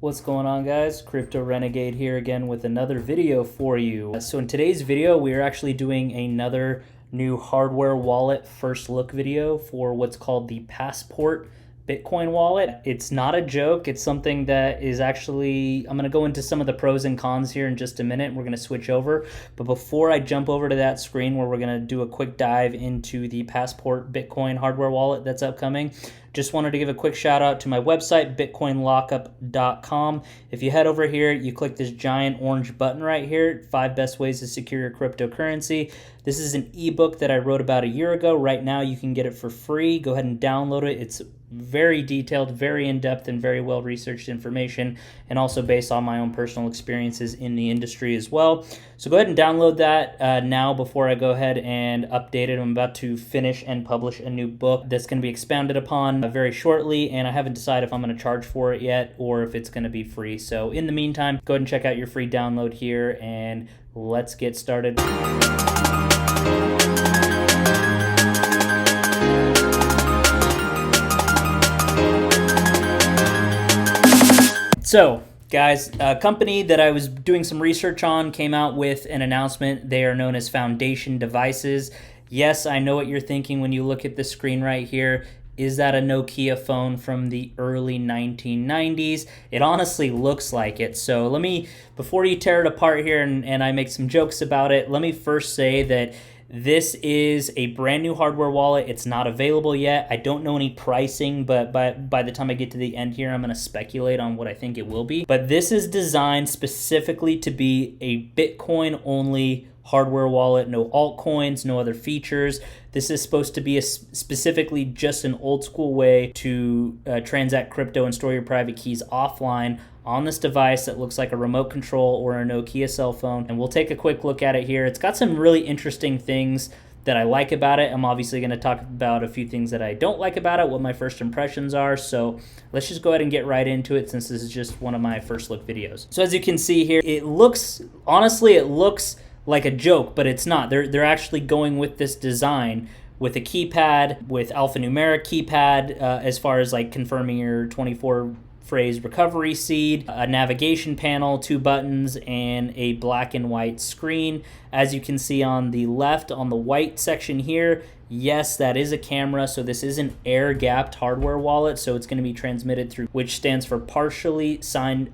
What's going on, guys? Crypto Renegade here again with another video for you. So in today's video, we are actually doing another new hardware wallet first look video for what's called the Passport Bitcoin wallet. It's not a joke. It's something that is actually, I'm going to go into some of the pros and cons here in just a minute. We're going to switch over. But before I jump over to that screen where we're going to do a quick dive into the Passport Bitcoin hardware wallet that's upcoming, just wanted to give a quick shout out to my website, bitcoinlockup.com. If you head over here, you click this giant orange button right here, 5 best ways to secure your cryptocurrency. This is an ebook that I wrote about a year ago. Right now, you can get it for free. Go ahead and download it. It's very detailed, very in-depth, and very well-researched information, and also based on my own personal experiences in the industry as well. So go ahead and download that now before I go ahead and update it. I'm about to finish and publish a new book that's going to be expounded upon very shortly, and I haven't decided if I'm going to charge for it yet or if it's going to be free. So in the meantime, go ahead and check out your free download here, and let's get started. So, guys, a company that I was doing some research on came out with an announcement. They are known as Foundation Devices. Yes, I know what you're thinking when you look at the screen right here. Is that a Nokia phone from the early 1990s? It honestly looks like it. So let me, before you tear it apart here and I make some jokes about it, let me first say that this is a brand new hardware wallet. It's not available yet. I don't know any pricing, but by the time I get to the end here, I'm going to speculate on what I think it will be. But this is designed specifically to be a Bitcoin-only hardware wallet, no altcoins, no other features. This is supposed to be specifically just an old school way to transact crypto and store your private keys offline on this device that looks like a remote control or a Nokia cell phone. And we'll take a quick look at it here. It's got some really interesting things that I like about it. I'm obviously going to talk about a few things that I don't like about it, what my first impressions are. So let's just go ahead and get right into it, since this is just one of my first look videos. So as you can see here, it looks, honestly, it looks like a joke, but it's not. They're actually going with this design with a keypad, with alphanumeric keypad, as far as like confirming your 24 phrase recovery seed, a navigation panel, 2 buttons, and a black and white screen. As you can see on the left, on the white section here, yes, that is a camera. So this is an air-gapped hardware wallet. So it's going to be transmitted through, which stands for partially signed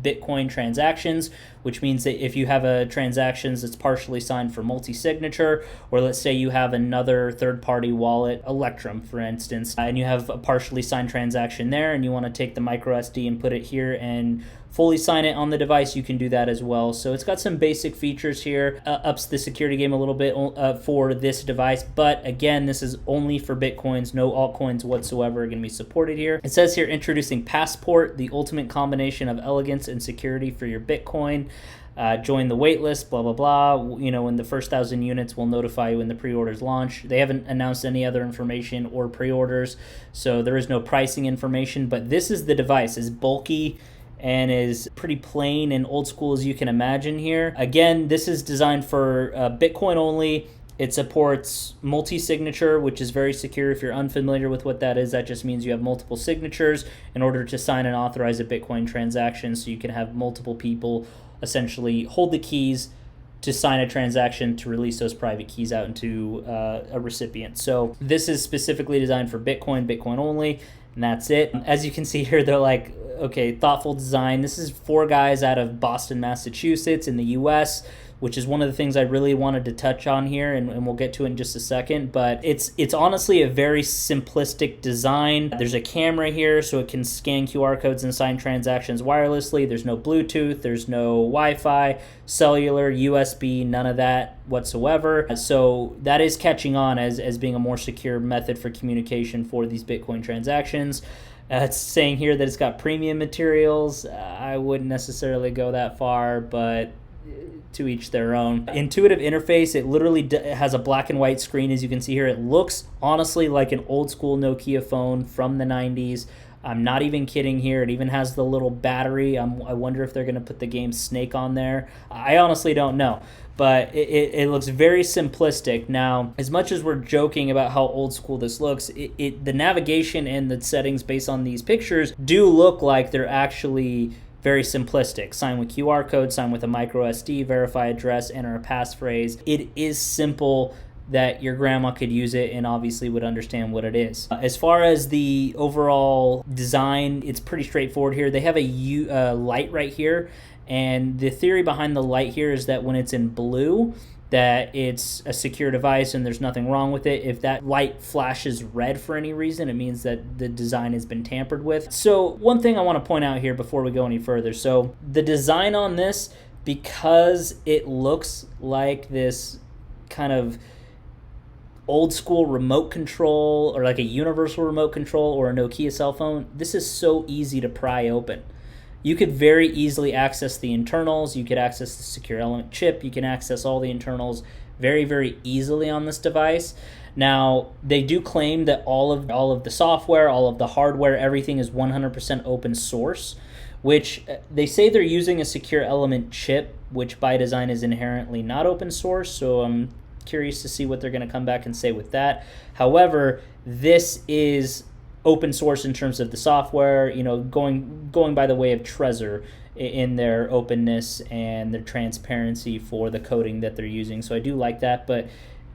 Bitcoin transactions, which means that if you have a transactions that's partially signed for multi-signature, or let's say you have another third-party wallet, Electrum for instance, and you have a partially signed transaction there and you want to take the micro SD and put it here and fully sign it on the device, you can do that as well. So it's got some basic features here, ups the security game a little bit for this device, but again, this is only for Bitcoins, no altcoins whatsoever are going to be supported here. It says here, introducing Passport, the ultimate combination of elegance and security for your Bitcoin. Join the waitlist, blah, blah, blah. You know, when the first 1,000 units will notify you when the pre-orders launch. They haven't announced any other information or pre-orders, so there is no pricing information, but this is the device. It's bulky and is pretty plain and old school as you can imagine here. Again, this is designed for Bitcoin only. It supports multi-signature, which is very secure. If you're unfamiliar with what that is, that just means you have multiple signatures in order to sign and authorize a Bitcoin transaction, so you can have multiple people essentially hold the keys to sign a transaction to release those private keys out into a recipient. So this is specifically designed for Bitcoin, Bitcoin only, and that's it. As you can see here, they're like, okay, thoughtful design. This is 4 guys out of Boston, Massachusetts in the US, which is one of the things I really wanted to touch on here, and we'll get to it in just a second. But it's honestly a very simplistic design. There's a camera here, so it can scan QR codes and sign transactions wirelessly. There's no Bluetooth, there's no Wi-Fi, cellular, USB, none of that whatsoever. So that is catching on as being a more secure method for communication for these Bitcoin transactions. It's saying here that it's got premium materials. I wouldn't necessarily go that far, but to each their own. Intuitive interface, it literally has a black and white screen, as you can see here. It looks honestly like an old school Nokia phone from the 90s. I'm not even kidding here. It even has the little battery. I wonder if they're going to put the game Snake on there. I honestly don't know. But it looks very simplistic. Now, as much as we're joking about how old school this looks, the navigation and the settings based on these pictures do look like they're actually very simplistic. Sign with QR code, sign with a micro SD, verify address, enter a passphrase. It is simple that your grandma could use it and obviously would understand what it is. As far as the overall design, it's pretty straightforward here. They have a light right here, and the theory behind the light here is that when it's in blue, that it's a secure device and there's nothing wrong with it. If that light flashes red for any reason, it means that the design has been tampered with. So one thing I want to point out here before we go any further. So the design on this, because it looks like this kind of old school remote control or like a universal remote control or a Nokia cell phone, this is so easy to pry open. You could very easily access the internals. You could access the secure element chip. You can access all the internals very, very easily on this device. Now, they do claim that all of the software, all of the hardware, everything is 100% open source, which they say they're using a secure element chip, which by design is inherently not open source. So I'm curious to see what they're going to come back and say with that. However, this is open source in terms of the software, going by the way of Trezor in their openness and their transparency for the coding that they're using. So I do like that, but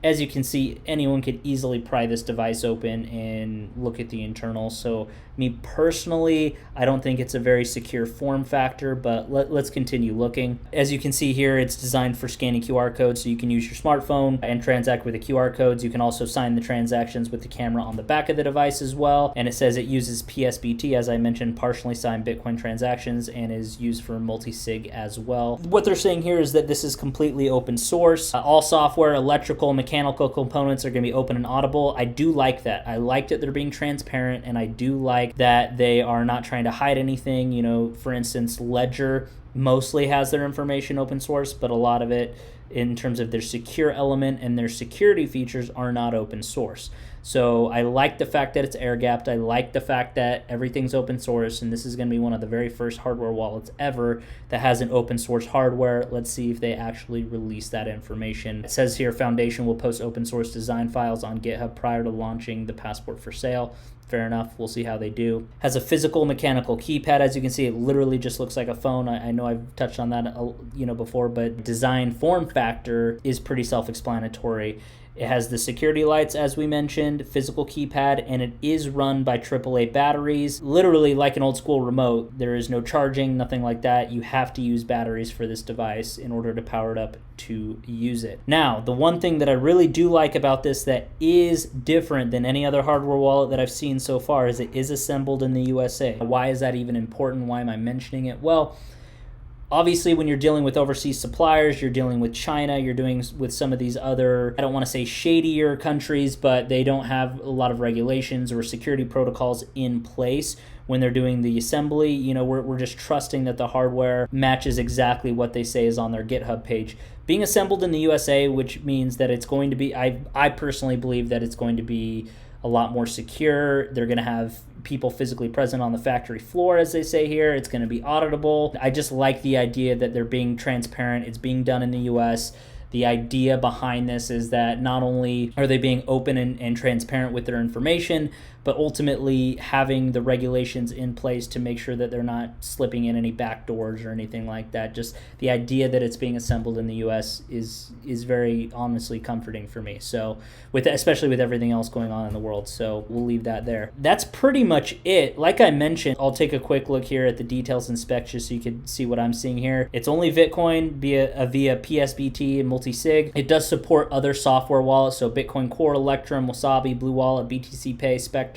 as you can see, anyone could easily pry this device open and look at the internals. So me personally, I don't think it's a very secure form factor, but let's continue looking. As you can see here, it's designed for scanning QR codes, so you can use your smartphone and transact with the QR codes. You can also sign the transactions with the camera on the back of the device as well. And it says it uses PSBT, as I mentioned, partially signed Bitcoin transactions, and is used for multi-sig as well. What they're saying here is that this is completely open source. All software, electrical, mechanical components are going to be open and audible. I do like that. I like that they're being transparent, and I do like that they are not trying to hide anything. For instance, Ledger mostly has their information open source, but a lot of it in terms of their secure element and their security features are not open source. So I like the fact that it's air-gapped. I like the fact that everything's open source, and this is going to be one of the very first hardware wallets ever that has an open source hardware. Let's see if they actually release that information. It says here, Foundation will post open source design files on GitHub prior to launching the passport for sale. Fair enough. We'll see how they do. Has a physical mechanical keypad. As you can see, it literally just looks like a phone. I know I've touched on that before, but design form factor is pretty self-explanatory. It has the security lights, as we mentioned, physical keypad, and it is run by AAA batteries. Literally like an old school remote. There is no charging, nothing like that. You have to use batteries for this device in order to power it up to use it. Now, the one thing that I really do like about this that is different than any other hardware wallet that I've seen so far is it is assembled in the USA. Why is that even important? Why am I mentioning it? Well, obviously, when you're dealing with overseas suppliers, you're dealing with China, you're doing with some of these other, I don't want to say shadier countries, but they don't have a lot of regulations or security protocols in place when they're doing the assembly. We're just trusting that the hardware matches exactly what they say is on their GitHub page. Being assembled in the USA, which means that it's going to be, I personally believe that it's going to be a lot more secure. They're going to have people physically present on the factory floor, as they say here. It's going to be auditable. I just like the idea that they're being transparent. It's being done in the US. The idea behind this is that not only are they being open and transparent with their information, but ultimately having the regulations in place to make sure that they're not slipping in any back doors or anything like that. Just the idea that it's being assembled in the US is very honestly comforting for me. So especially with everything else going on in the world. So we'll leave that there. That's pretty much it. Like I mentioned, I'll take a quick look here at the details and specs just so you can see what I'm seeing here. It's only Bitcoin via PSBT and multi-sig. It does support other software wallets, so Bitcoin Core, Electrum, Wasabi, Blue Wallet, BTC Pay, Spectre,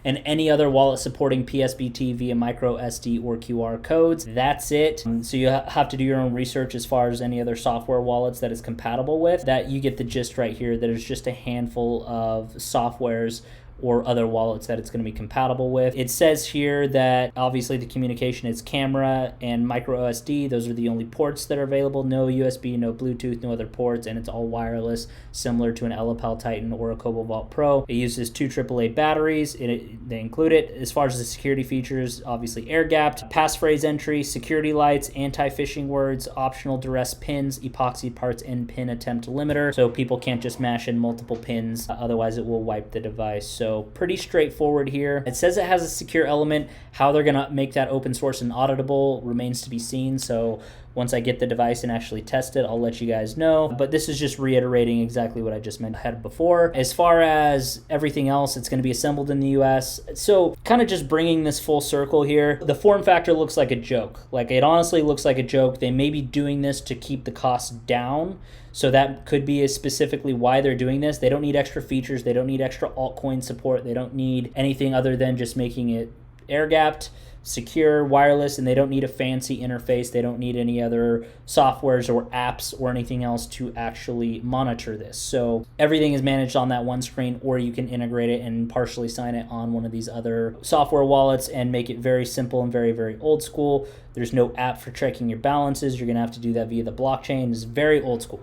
and any other wallet supporting PSBT via micro SD or QR codes. That's it. So you have to do your own research as far as any other software wallets that is compatible with. That you get the gist right here. There's just a handful of softwares or other wallets that it's going to be compatible with. It says here that obviously the communication is camera and micro SD. Those are the only ports that are available. No USB, no Bluetooth, no other ports, and it's all wireless, similar to an LPL Titan or a Cobalt Vault Pro. It uses 2 AAA batteries. They include it. As far as the security features, obviously air gapped, passphrase entry, security lights, anti-phishing words, optional duress pins, epoxy parts, and pin attempt limiter, so people can't just mash in multiple pins, otherwise it will wipe the device. So pretty straightforward here. It says it has a secure element. How they're gonna make that open source and auditable remains to be seen. So once I get the device and actually test it, I'll let you guys know. But this is just reiterating exactly what I just mentioned before. As far as everything else, it's going to be assembled in the US. So kind of just bringing this full circle here. The form factor looks like a joke. Like, it honestly looks like a joke. They may be doing this to keep the costs down. So that could be specifically why they're doing this. They don't need extra features. They don't need extra altcoin support. They don't need anything other than just making it air-gapped, secure, wireless, and they don't need a fancy interface. They don't need any other softwares or apps or anything else to actually monitor this. So everything is managed on that one screen, or you can integrate it and partially sign it on one of these other software wallets and make it very simple and very, very old school. There's no app for checking your balances. You're gonna have to do that via the blockchain. It's very old school.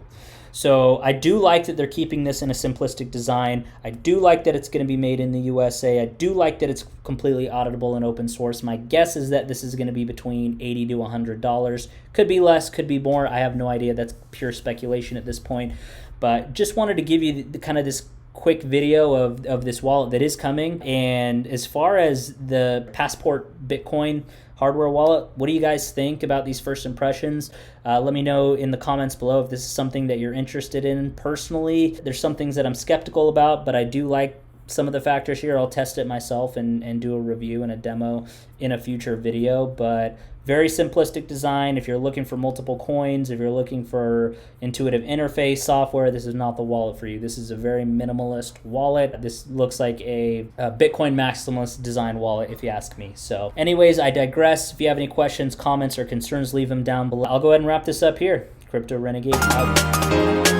So I do like that they're keeping this in a simplistic design. I do like that it's going to be made in the USA. I do like that it's completely auditable and open source. My guess is that this is going to be between $80 to $100. Could be less, could be more. I have no idea. That's pure speculation at this point. But just wanted to give you the kind of this quick video of this wallet that is coming. And as far as the Passport Bitcoin hardware wallet, what do you guys think about these first impressions? Let me know in the comments below if this is something that you're interested in. Personally, there's some things that I'm skeptical about, but I do like some of the factors here. I'll test it myself and do a review and a demo in a future video. But very simplistic design. If you're looking for multiple coins, if you're looking for intuitive interface software, this is not the wallet for you. This is a very minimalist wallet. This looks like a Bitcoin maximalist design wallet, if you ask me. So anyways, I digress. If you have any questions, comments, or concerns, leave them down below. I'll go ahead and wrap this up here. Crypto Renegade out.